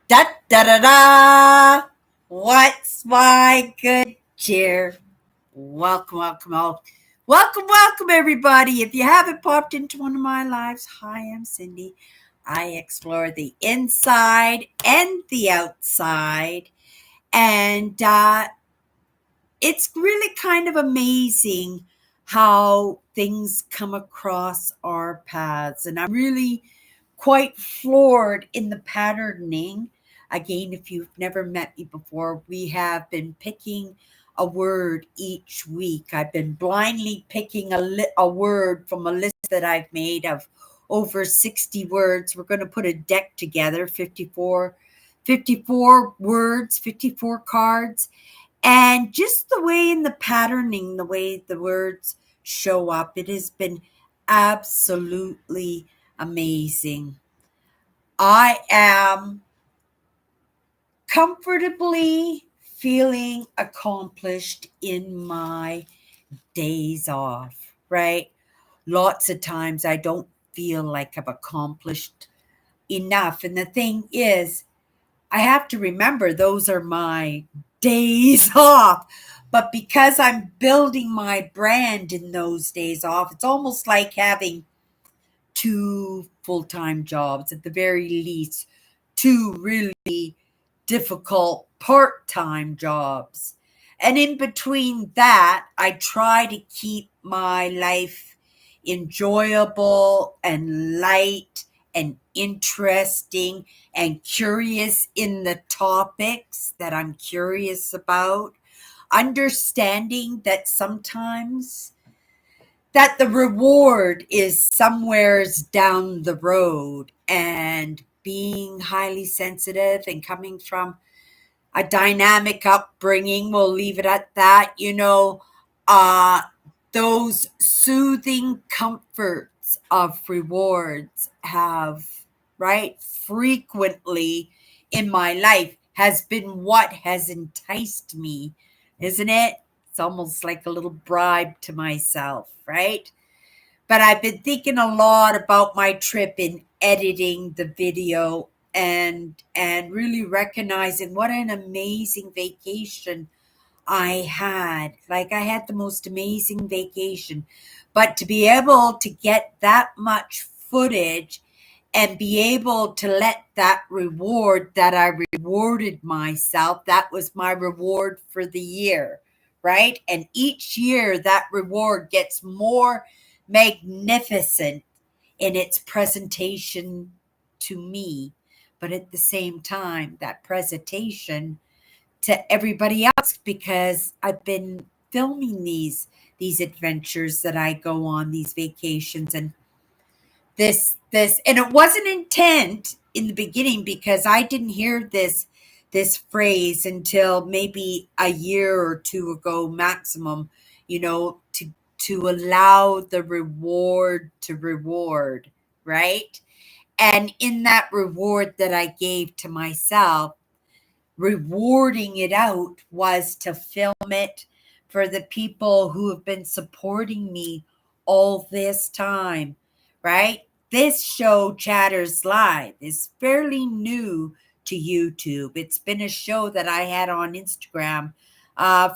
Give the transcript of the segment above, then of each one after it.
Da da da da! What's my good cheer? Welcome, welcome, welcome, everybody. If you haven't popped into one of my lives, hi, I'm Cindy. I explore the inside and the outside, and it's really kind of amazing how things come across our paths. And I'm really quite floored in the patterning. Again, if you've never met me before, we have been picking a word each week. I've been blindly picking a word from a list that I've made of over 60 words. We're going to put a deck together, 54 words, 54 cards, and just the way in the patterning, the way the words show up, it has been absolutely amazing. I am comfortably feeling accomplished in my days off, right? Lots of times I don't feel like I've accomplished enough. And the thing is, I have to remember those are my days off. But because I'm building my brand in those days off, it's almost like having two full-time jobs at the very least, two really difficult part-time jobs. And in between that, I try to keep my life enjoyable and light and interesting and curious in the topics that I'm curious about, understanding that sometimes that the reward is somewheres down the road, and being highly sensitive and coming from a dynamic upbringing, we'll leave it at that, uh those soothing comforts of rewards have, right, frequently in my life has been what has enticed me, isn't it? It's almost like a little bribe to myself, right? But I've been thinking a lot about my trip in editing the video, and really recognizing what an amazing vacation I had. Like, I had the most amazing vacation. But to be able to get that much footage and be able to let that reward that I rewarded myself, that was my reward for the year, right? And each year that reward gets more magnificent in its presentation to me. But at the same time, that presentation to everybody else, because I've been filming these adventures that I go on, these vacations, and this and it wasn't intent in the beginning, because I didn't hear this phrase until maybe a year or two ago maximum, to allow the reward to reward, right? And in that reward that I gave to myself, rewarding it out was to film it for the people who have been supporting me all this time, right? This show, Chatters Live, is fairly new to YouTube. It's been a show that I had on Instagram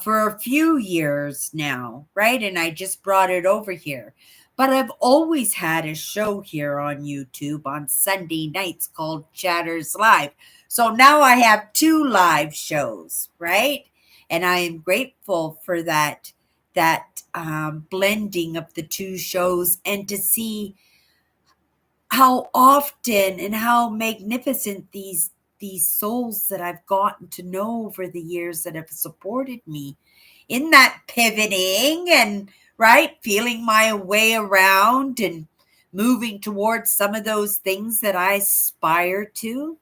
for a few years now, right? And I just brought it over here. But I've always had a show here on YouTube on Sunday nights called Chatters Live. So now I have two live shows, right? And I am grateful for that blending of the two shows, and to see how often and how magnificent these souls that I've gotten to know over the years that have supported me in that pivoting and, right, feeling my way around and moving towards some of those things that I aspire to.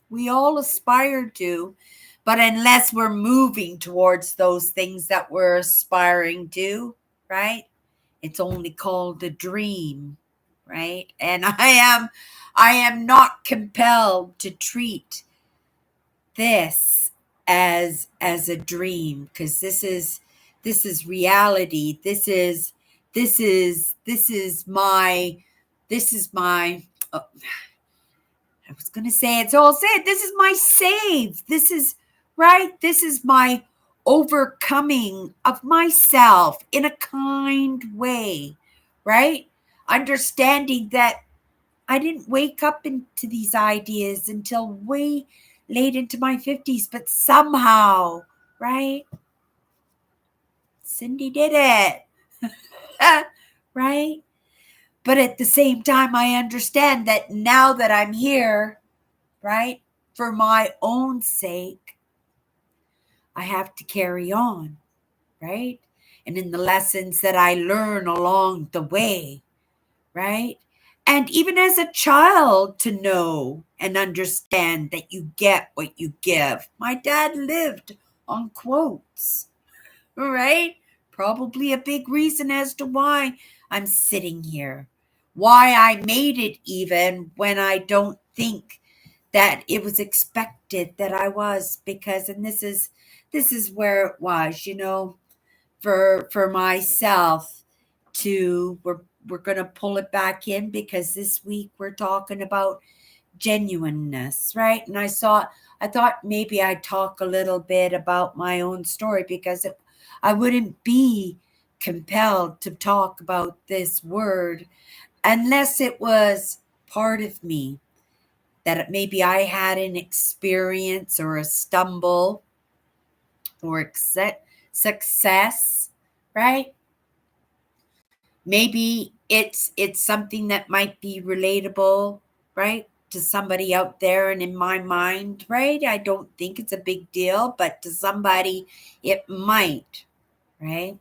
We all aspire to, but unless we're moving towards those things that we're aspiring to, right? It's only called a dream, right? And I am not compelled to treat this as a dream, because this is reality. This is my, oh, was going to say it's all said. This is my save. This is right. This is my overcoming of myself in a kind way, right? Understanding that I didn't wake up into these ideas until way late into my 50s, but somehow, right? Cindy did it, right? But at the same time, I understand that now that I'm here, right, for my own sake, I have to carry on, right? And in the lessons that I learn along the way, right? And even as a child, to know and understand that you get what you give. My dad lived on quotes, right? Probably a big reason as to why I'm sitting here, why I made it even when I don't think that it was expected that I was, because, and this is where it was, for myself to, we're going to pull it back in, because this week we're talking about genuineness, right? And I thought maybe I'd talk a little bit about my own story, because I wouldn't be compelled to talk about this word unless it was part of me, that maybe I had an experience or a stumble or success, right? Maybe it's something that might be relatable, right, to somebody out there. And in my mind, right, I don't think it's a big deal, but to somebody it might, right?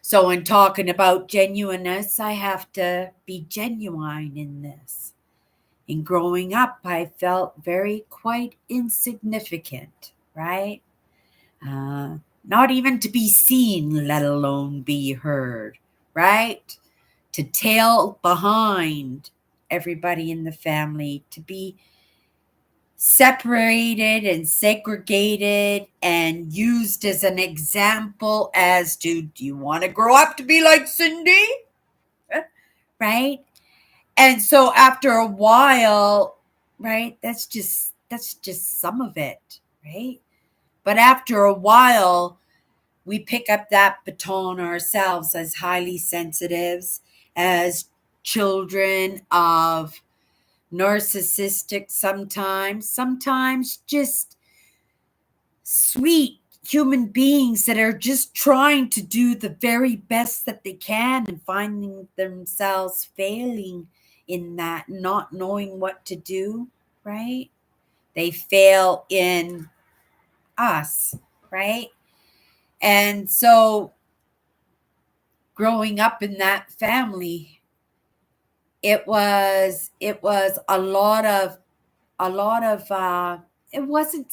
So in talking about genuineness, I have to be genuine in this. In growing up, I felt very quite insignificant, right? Not even to be seen, let alone be heard, right? To tail behind everybody in the family, to be separated and segregated and used as an example as to, do you want to grow up to be like Cindy? Right? And so after a while, right, that's just some of it, right? But after a while, we pick up that baton ourselves as highly sensitives, as children of narcissistic, sometimes just sweet human beings that are just trying to do the very best that they can and finding themselves failing in that, not knowing what to do, right? They fail in us, right? And so growing up in that family, it was a lot of it wasn't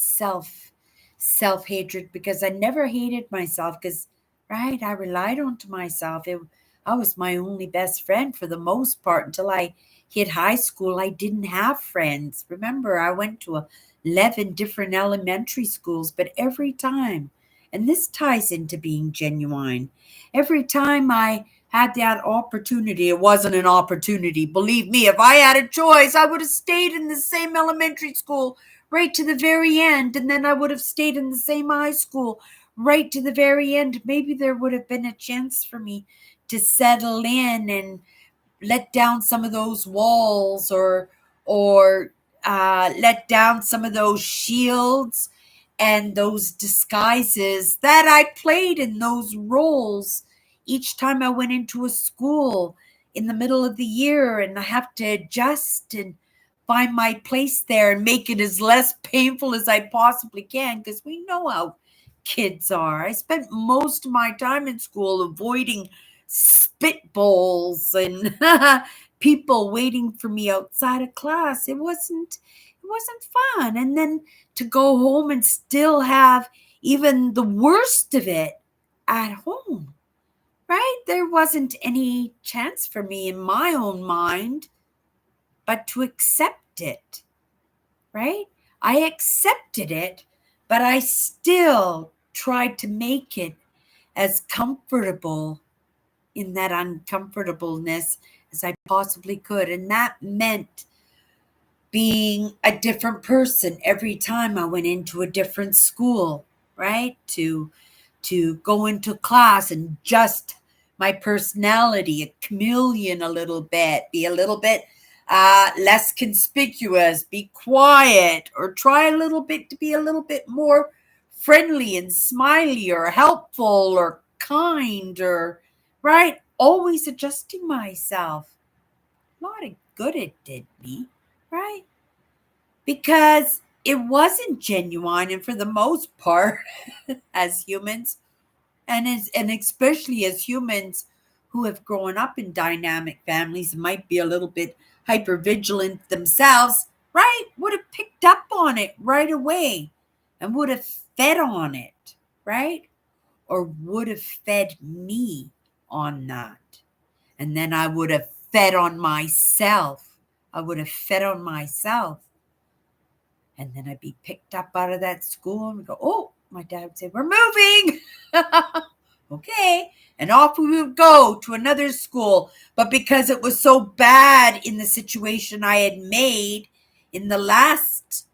self-hatred, because I never hated myself, because right, I relied on to myself. I was my only best friend for the most part until I hit high school. I didn't have friends. Remember, I went to 11 different elementary schools, but every time, and this ties into being genuine, every time I had that opportunity, it wasn't an opportunity. Believe me, if I had a choice, I would have stayed in the same elementary school right to the very end. And then I would have stayed in the same high school right to the very end. Maybe there would have been a chance for me to settle in and let down some of those walls, or let down some of those shields and those disguises that I played in those roles each time I went into a school in the middle of the year, and I have to adjust and find my place there and make it as less painful as I possibly can, because we know how kids are. I spent most of my time in school avoiding spitballs and people waiting for me outside of class. It wasn't fun. And then to go home and still have even the worst of it at home, right? There wasn't any chance for me in my own mind but to accept it, right? I accepted it, but I still tried to make it as comfortable in that uncomfortableness as I possibly could. And that meant being a different person every time I went into a different school, right? To go into class and just my personality, a chameleon a little bit, be a little bit less conspicuous, be quiet, or try a little bit to be a little bit more friendly and smiley or helpful or kind or right. Always adjusting myself. A lot of good it did me, right? Because it wasn't genuine, and for the most part, as humans, and especially as humans who have grown up in dynamic families and might be a little bit hyper vigilant themselves, right, would have picked up on it right away and would have fed on it, right? Or would have fed me on that. And then I would have fed on myself. I would have fed on myself. And then I'd be picked up out of that school and go, oh, my dad would say, we're moving. Okay. And off we would go to another school. But because it was so bad in the situation I had made in the last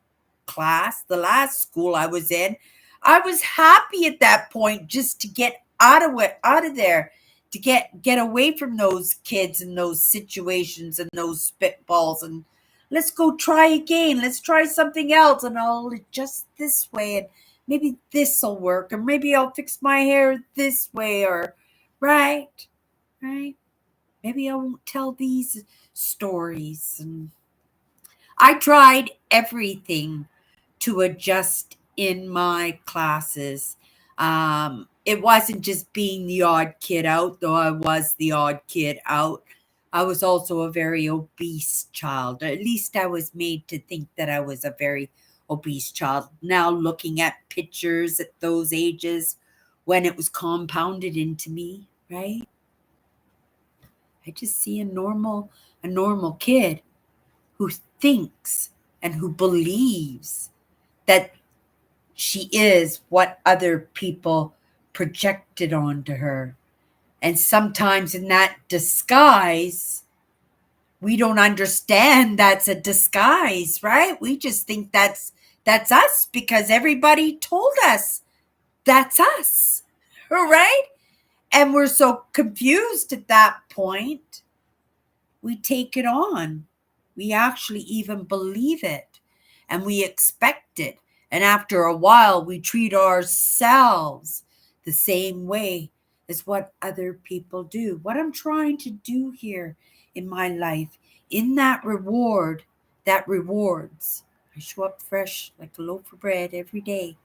class, the last school I was in, I was happy at that point just to get out of it, out of there, to get away from those kids and those situations and those spitballs, and let's go try again. Let's try something else, and I'll adjust this way, and maybe this'll work, or maybe I'll fix my hair this way, or right, right. Maybe I won't tell these stories. And I tried everything to adjust in my classes. It wasn't just being the odd kid out, though I was the odd kid out. I was also a very obese child. At least I was made to think that I was a very obese child. Now, looking at pictures at those ages when it was compounded into me, right? I just see a normal kid who thinks and who believes that she is what other people projected onto her. And sometimes in that disguise, we don't understand that's a disguise, right? We just think that's us because everybody told us that's us, right? And we're so confused at that point, we take it on. We actually even believe it and we expect it. And after a while, we treat ourselves the same way as what other people do. What I'm trying to do here in my life, in that rewards, I show up fresh like a loaf of bread every day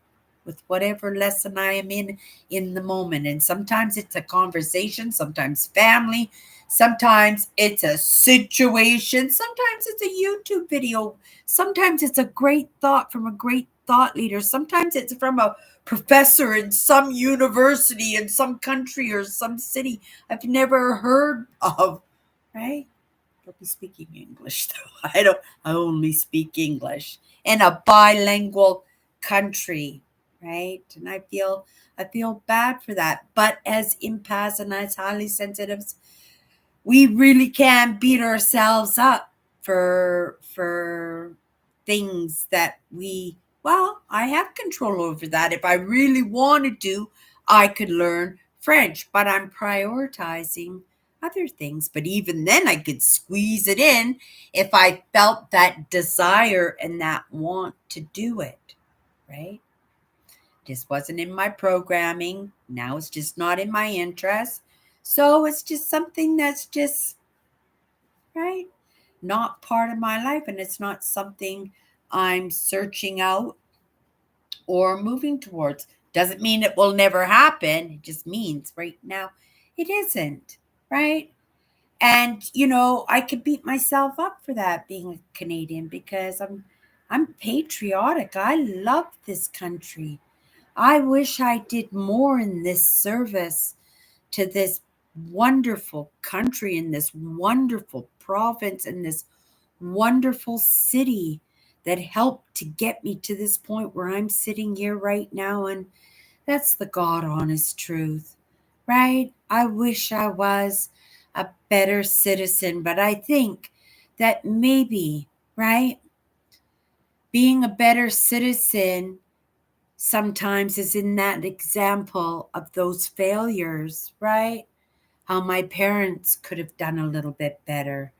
with whatever lesson I am in the moment. And sometimes it's a conversation, sometimes family, sometimes it's a situation, sometimes it's a YouTube video, sometimes it's a great thought from a great thought leader, sometimes it's from a professor in some university in some country or some city I've never heard of, right? Don't be speaking English though. I only speak English in a bilingual country, right? And I feel bad for that. But as empaths and as highly sensitives, we really can beat ourselves up for things that I have control over that. If I really wanted to, I could learn French, but I'm prioritizing other things. But even then I could squeeze it in if I felt that desire and that want to do it, right? Just wasn't in my programming. Now it's just not in my interest. So it's just something that's just, right, not part of my life. And it's not something I'm searching out or moving towards. Doesn't mean it will never happen. It just means right now it isn't, right? And I could beat myself up for that being a Canadian because I'm patriotic. I love this country. I wish I did more in this service to this wonderful country, in this wonderful province, in this wonderful city that helped to get me to this point where I'm sitting here right now. And that's the God honest truth, right? I wish I was a better citizen, but I think that maybe, right? Being a better citizen sometimes is in that example of those failures, right? How my parents could have done a little bit better,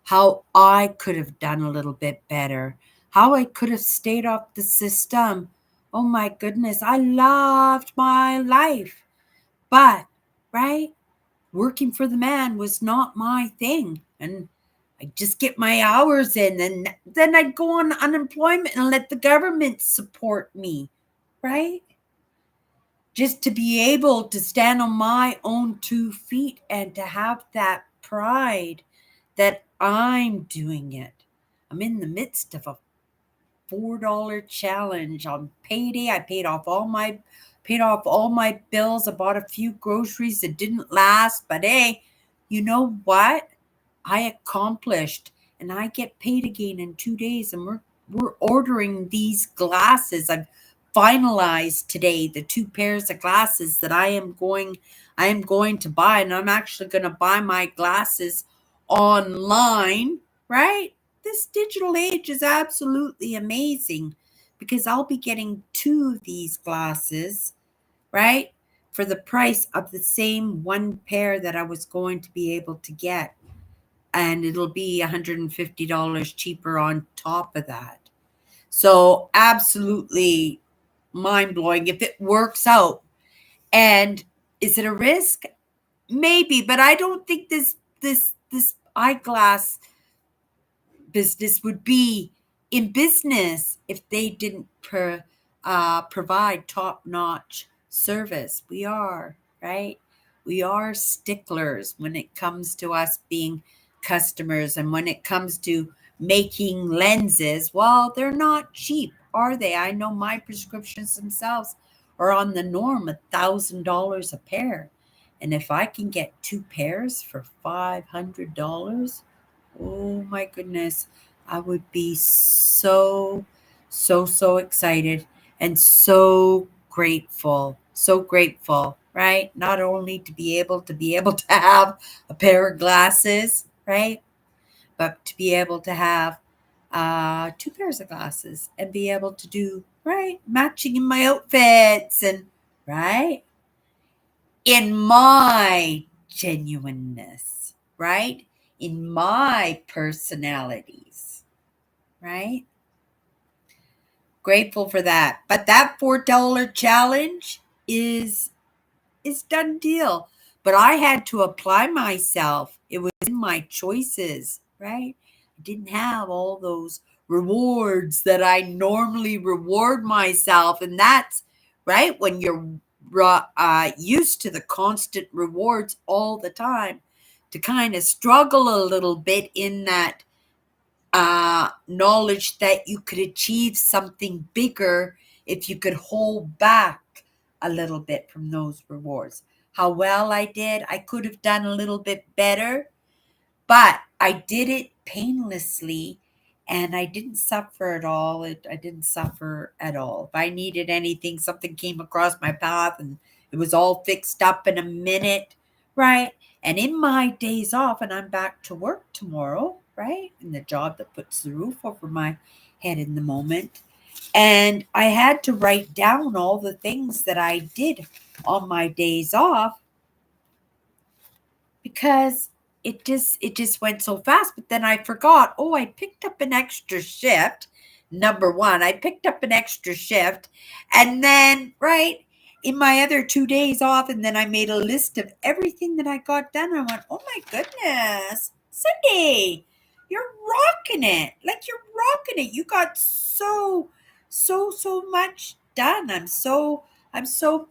how I could have done a little bit better, how I could have stayed off the system. Oh my goodness, I loved my life. But, right, working for the man was not my thing. And I just get my hours in, and then I'd go on unemployment and let the government support me, right? Just to be able to stand on my own 2 feet and to have that pride that I'm doing it. I'm in the midst of a $4 challenge on payday. I paid off all my bills. I bought a few groceries that didn't last, but hey, you know what? I accomplished, and I get paid again in 2 days, and we're ordering these glasses. I've finalized today the two pairs of glasses that I am going to buy, and I'm actually going to buy my glasses online, right? This digital age is absolutely amazing because I'll be getting two of these glasses, right? For the price of the same one pair that I was going to be able to get. And it'll be $150 cheaper on top of that. So, absolutely mind blowing if it works out. And is it a risk? Maybe, but I don't think this eyeglass business would be in business if they didn't provide top-notch service. We are, right? We are sticklers when it comes to us being customers, and when it comes to making lenses. Well, they're not cheap, are they? I know my prescriptions themselves are on the norm, $1,000 a pair. And if I can get two pairs for $500, oh my goodness, I would be so excited and so grateful. So grateful, right? Not only to be able to have a pair of glasses, right? But to be able to have two pairs of glasses and be able to do right matching in my outfits, and right in my genuineness, right? In my personalities, right? Grateful for that. But that $4 challenge is done deal. But I had to apply myself. It was in my choices, right? I didn't have all those rewards that I normally reward myself. And that's right when you're used to the constant rewards all the time, to kind of struggle a little bit in that knowledge that you could achieve something bigger if you could hold back a little bit from those rewards. How well I did, I could have done a little bit better, but I did it painlessly, and I didn't suffer at all. I didn't suffer at all. If I needed anything, something came across my path and it was all fixed up in a minute, right? And in my days off, and I'm back to work tomorrow, right? In the job that puts the roof over my head in the moment. And I had to write down all the things that I did on my days off because it just went so fast. But then I forgot, oh, I picked up an extra shift. Number one, I picked up an extra shift, and then right in my other 2 days off, and then I made a list of everything that I got done. I went, oh my goodness, Cindy, you're rocking it. Like, you're rocking it. You got so much done. I'm so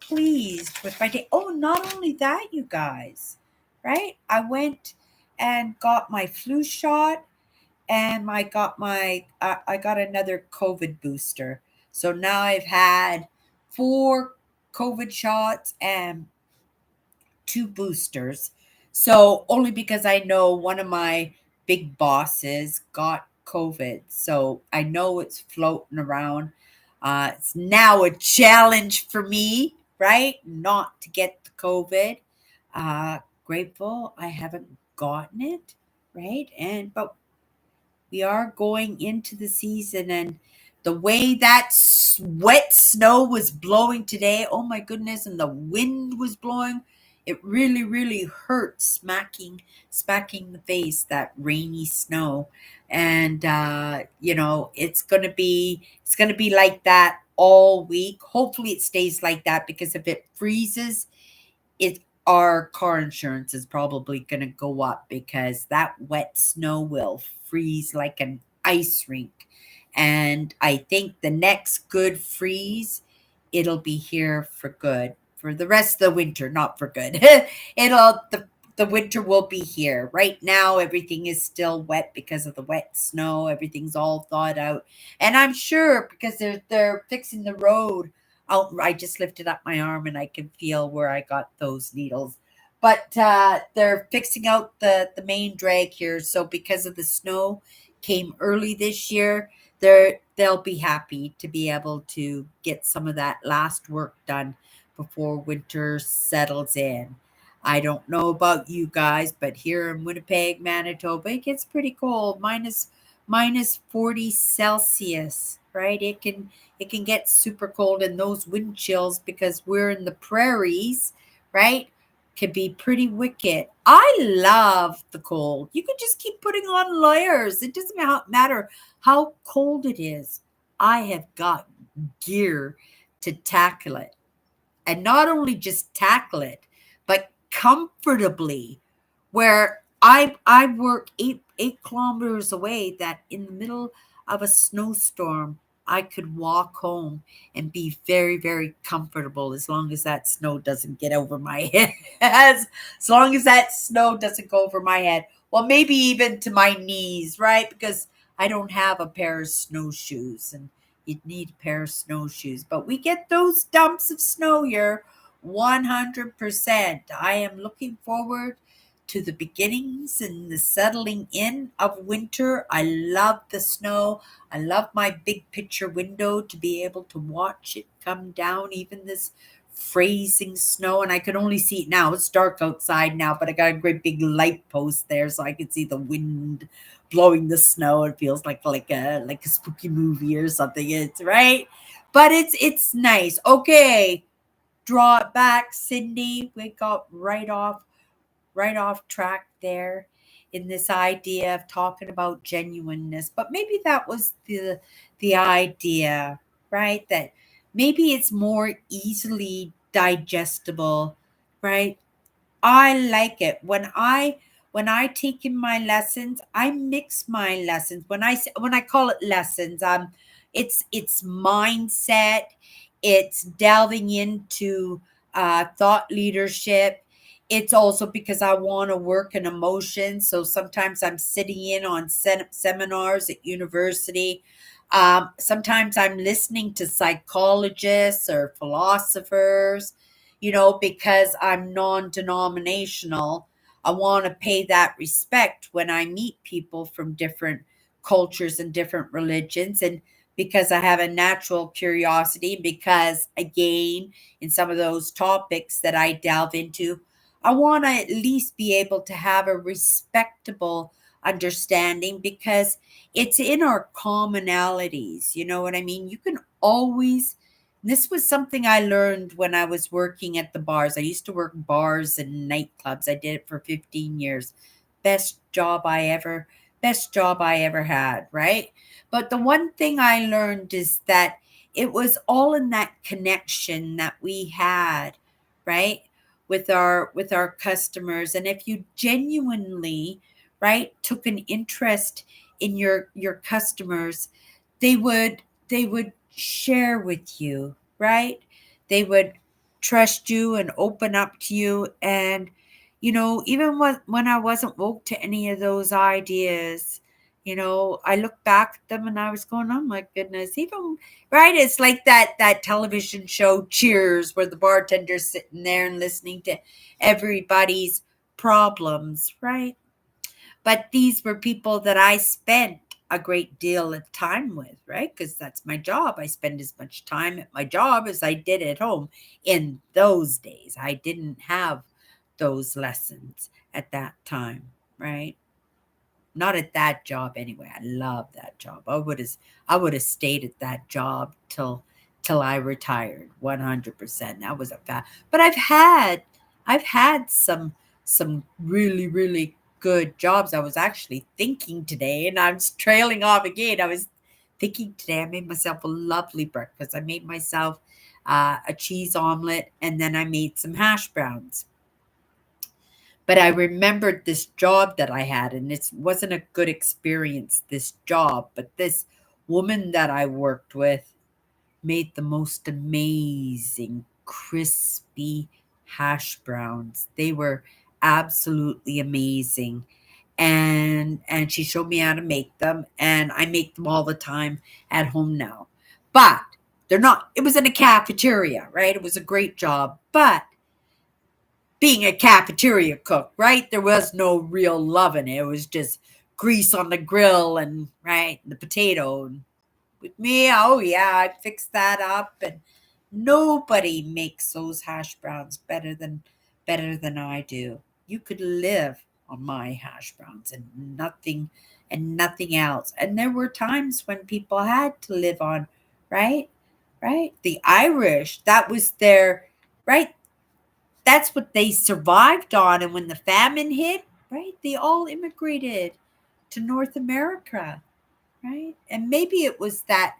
pleased with my day. Oh, not only that, you guys, right? I went and got my flu shot, and I got another COVID booster. So now I've had 4 COVID shots and 2 boosters. So only because I know one of my big bosses got COVID. So I know it's floating around. It's now a challenge for me, right? Not to get the COVID. Grateful I haven't gotten it, right? But we are going into the season, and the way that wet snow was blowing today, oh my goodness, and the wind was blowing, it really, really hurt smacking the face, that rainy snow. And it's gonna be like that all week. Hopefully it stays like that, because if it freezes, it our car insurance is probably going to go up, because that wet snow will freeze like an ice rink. And I think the next good freeze, it'll be here for good for the rest of the winter, not for good. The winter will be here. Right now everything is still wet because of the wet snow. Everything's all thawed out. And I'm sure, because they're fixing the road. I just lifted up my arm and I can feel where I got those needles. But they're fixing out the main drag here. So because of the snow came early this year, they'll be happy to be able to get some of that last work done before winter settles in. I don't know about you guys, but here in Winnipeg, Manitoba, it gets pretty cold. Minus 40 Celsius, right? It can get super cold, and those wind chills, because we're in the prairies, right? Can be pretty wicked. I love the cold. You can just keep putting on layers. It doesn't matter how cold it is. I have got gear to tackle it. And not only just tackle it, but comfortably, where I work 8 kilometers away, that in the middle of a snowstorm I could walk home and be very, very comfortable, as long as that snow doesn't get over my head. As long as that snow doesn't go over my head. Well, maybe even to my knees, right? Because I don't have a pair of snowshoes, and you'd need a pair of snowshoes. But we get those dumps of snow here 100%. I am looking forward to the beginnings and the settling in of winter. I love the snow. I love my big picture window to be able to watch it come down, even this freezing snow. And I can only see it now. It's dark outside now, but I got a great big light post there, so I can see the wind blowing the snow. It feels like a spooky movie or something. It's right. But it's nice. Okay, draw it back, Cindy. We got right off track there in this idea of talking about genuineness. But maybe that was the idea, right? That maybe it's more easily digestible, right? I like it when I take in my lessons. I mix my lessons. When I call it lessons, it's mindset. It's delving into thought leadership. It's also because I want to work in emotions. So sometimes I'm sitting in on seminars at university. Sometimes I'm listening to psychologists or philosophers, because I'm non denominational. I want to pay that respect when I meet people from different cultures and different religions. And because I have a natural curiosity, because again, in some of those topics that I delve into, I want to at least be able to have a respectable understanding, because it's in our commonalities. You know what I mean? You can always This was something I learned when I was working at the bars. I used to work bars and nightclubs. I did it for 15 years. Best job I ever Best job I ever had, right? But the one thing I learned is that it was all in that connection that we had, right? With our customers. And if you genuinely, right, took an interest in your customers, they would share with you, right? They would trust you and open up to you. And, even when I wasn't woke to any of those ideas, I look back at them and I was going, oh my goodness, even, right? It's like that television show Cheers, where the bartender's sitting there and listening to everybody's problems, right? But these were people that I spent a great deal of time with, right? Because that's my job. I spend as much time at my job as I did at home in those days. I didn't have those lessons at that time, right? Not at that job anyway. I love that job. I would have stayed at that job till I retired 100%. That was a fact. But I've had some really really good jobs. I was actually thinking today, and I'm trailing off again. I was thinking today I made myself a lovely breakfast. I made myself a cheese omelet, and then I made some hash browns. But I remembered this job that I had, and it wasn't a good experience, this job, but this woman that I worked with made the most amazing crispy hash browns. They were absolutely amazing. And she showed me how to make them, and I make them all the time at home now. But they're not, it was in a cafeteria, right? It was a great job, but being a cafeteria cook, right? There was no real love in it. It was just grease on the grill and right, the potato. And with me, oh yeah, I fixed that up, and nobody makes those hash browns better than I do. You could live on my hash browns and nothing else. And there were times when people had to live on, right? Right? The Irish, that was their right, that's what they survived on. And when the famine hit, right, they all immigrated to North America, right? And maybe it was that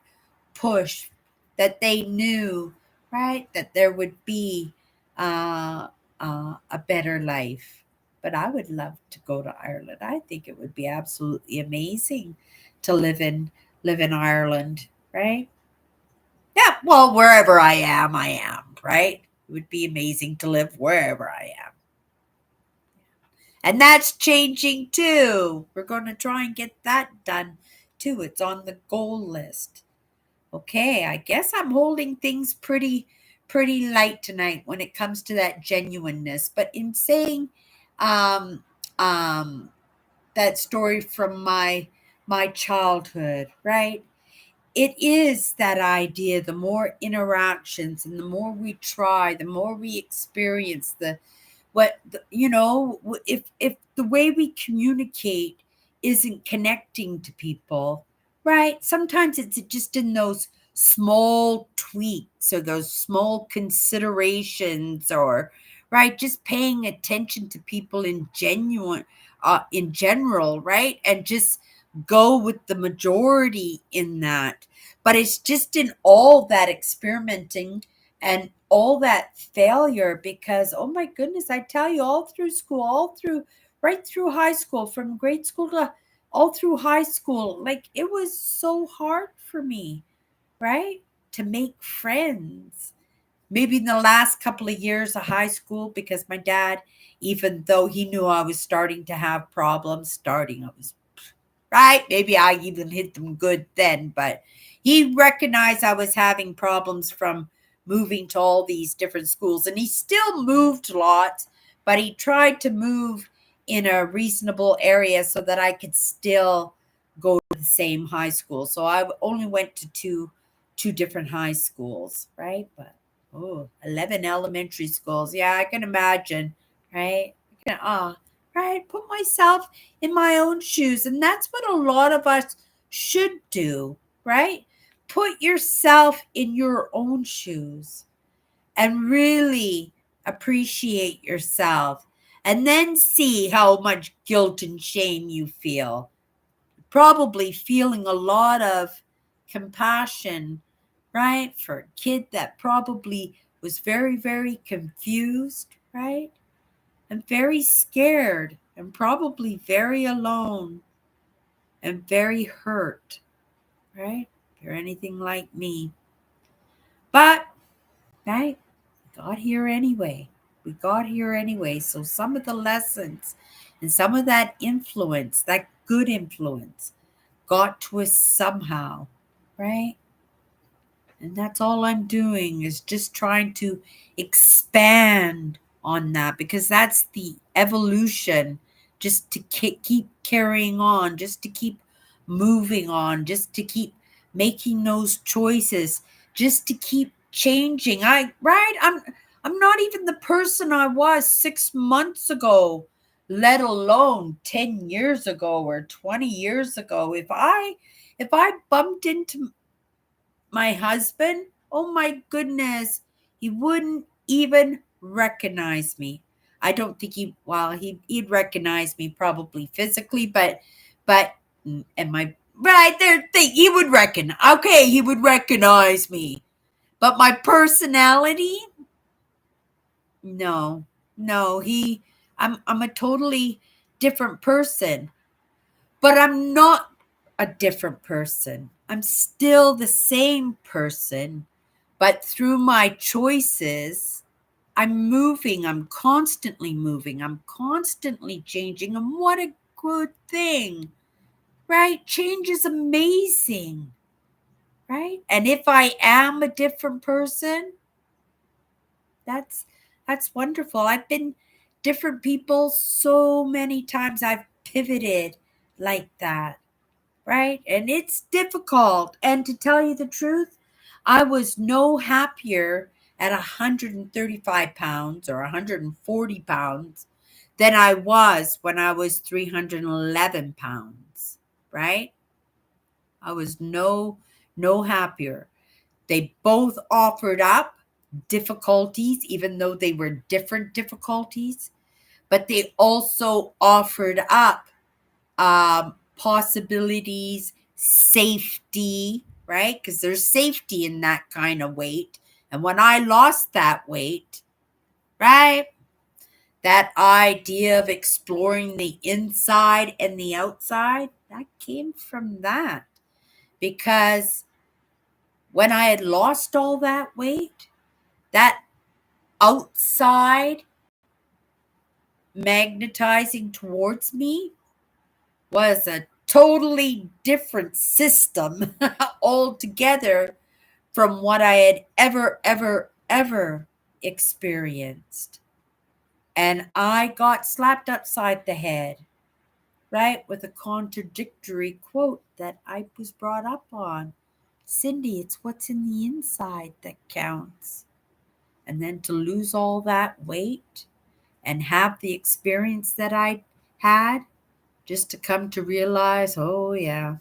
push that they knew, right, that there would be uh, a better life. But I would love to go to Ireland. I think it would be absolutely amazing to live in Ireland, right? Yeah, well, wherever I am, right? It would be amazing to live wherever I am. And that's changing too. We're going to try and get that done too. It's on the goal list. Okay, I guess I'm holding things pretty light tonight when it comes to that genuineness. But in saying um um that story from my childhood, right? It is that idea, the more interactions and the more we try, the more we experience if the way we communicate isn't connecting to people, right? Sometimes it's just in those small tweaks or those small considerations, or right, just paying attention to people in general, right? And just go with the majority in that. But it's just in all that experimenting and all that failure, because oh my goodness, I tell you, all through school, all through right through high school, from grade school to all through high school, like it was so hard for me, right, to make friends. Maybe in the last couple of years of high school, because my dad, even though he knew I was starting to have problems, I was right? Maybe I even hit them good then, but he recognized I was having problems from moving to all these different schools. And he still moved lots, but he tried to move in a reasonable area so that I could still go to the same high school. So I only went to two different high schools, right? But 11 elementary schools. Yeah, I can imagine, right? Right, put myself in my own shoes. And that's what a lot of us should do, right? Put yourself in your own shoes and really appreciate yourself, and then see how much guilt and shame you feel. Probably feeling a lot of compassion, right? For a kid that probably was very, very confused, right? And very scared and probably very alone and very hurt, right? If you're anything like me. But, right, we got here anyway. We got here anyway. So some of the lessons and some of that influence, that good influence, got to us somehow, right? And that's all I'm doing, is just trying to expand on that, because that's the evolution, just to keep carrying on, just to keep moving on, just to keep making those choices, just to keep changing. I'm not even the person I was 6 months ago. let alone 10 years ago or 20 years ago. If I bumped into my husband, oh my goodness, he wouldn't even recognize me. I don't think he'd recognize me probably physically, but am I right there? Think he would he would recognize me. But my personality, no, no, I'm a totally different person. But I'm not a different person. I'm still the same person, but through my choices, I'm moving. I'm constantly moving. I'm constantly changing. And what a good thing, right? Change is amazing, right? And if I am a different person, that's that's wonderful. I've been different people so many times. I've pivoted like that, right? And it's difficult. And to tell you the truth, I was no happier at 135 pounds or 140 pounds than I was when I was 311 pounds, right? I was no happier. They both offered up difficulties, even though they were different difficulties, but they also offered up possibilities, safety, right? Because there's safety in that kind of weight. And when I lost that weight, right, that idea of exploring the inside and the outside, that came from that. Because when I had lost all that weight, that outside magnetizing towards me was a totally different system altogether from what I had ever experienced. And I got slapped upside the head, right, with a contradictory quote that I was brought up on. Cindy, it's what's in the inside that counts. And then to lose all that weight and have the experience that I had, just to come to realize, oh, yeah,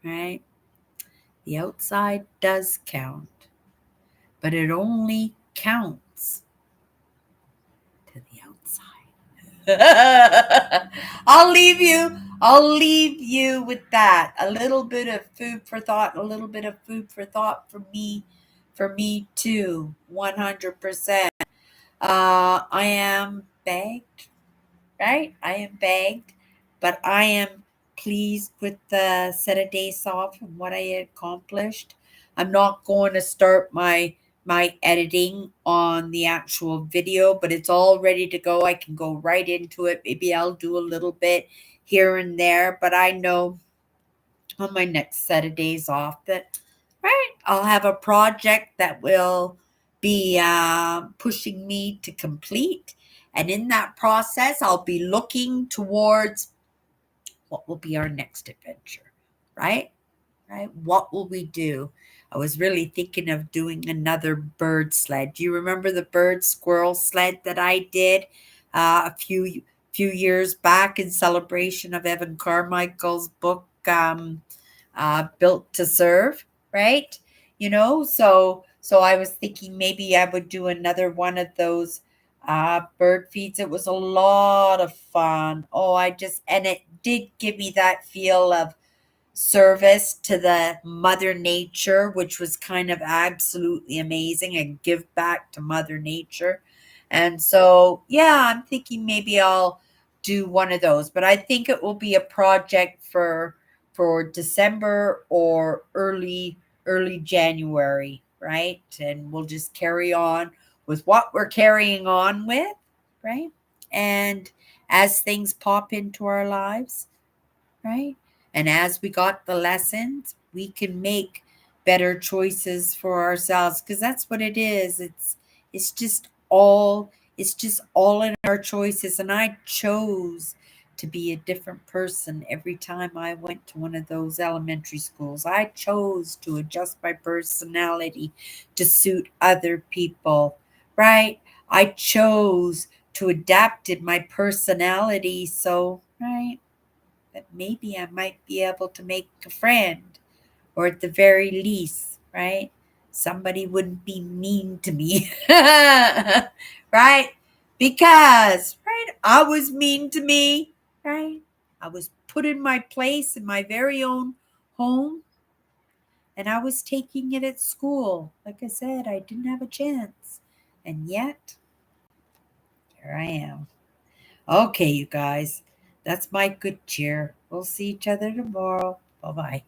right? The outside does count, but it only counts to the outside. I'll leave you with that. A little bit of food for thought, a little bit of food for thought for me too, 100%. I am bagged, right? I am bagged, but I am pleased with the set of days off and what I accomplished. I'm not going to start my editing on the actual video, but it's all ready to go. I can go right into it. Maybe I'll do a little bit here and there, but I know on my next set of days off that right, I'll have a project that will be pushing me to complete. And in that process, I'll be looking towards what will be our next adventure, right? Right? What will we do? I was really thinking of doing another bird sled. Do you remember the bird squirrel sled that I did a few years back in celebration of Evan Carmichael's book, Built to Serve, right? So I was thinking maybe I would do another one of those bird feeds. It was a lot of fun. And it did give me that feel of service to the mother nature, which was kind of absolutely amazing, and give back to mother nature. And so, yeah, I'm thinking maybe I'll do one of those, but I think it will be a project for December or early January, right? And we'll just carry on with what we're carrying on with, right? And as things pop into our lives, right? And as we got the lessons, we can make better choices for ourselves because that's what it is. It's just all it's just all in our choices. And I chose to be a different person every time I went to one of those elementary schools. I chose to adjust my personality to suit other people, right? I chose to adapt in my personality so, right, that maybe I might be able to make a friend, or at the very least, right, somebody wouldn't be mean to me. Right? Because, right, I was mean to me, right? I was put in my place in my very own home, and I was taking it at school. Like I said, I didn't have a chance. And yet, here I am. Okay, you guys, that's my good cheer. We'll see each other tomorrow. Bye bye.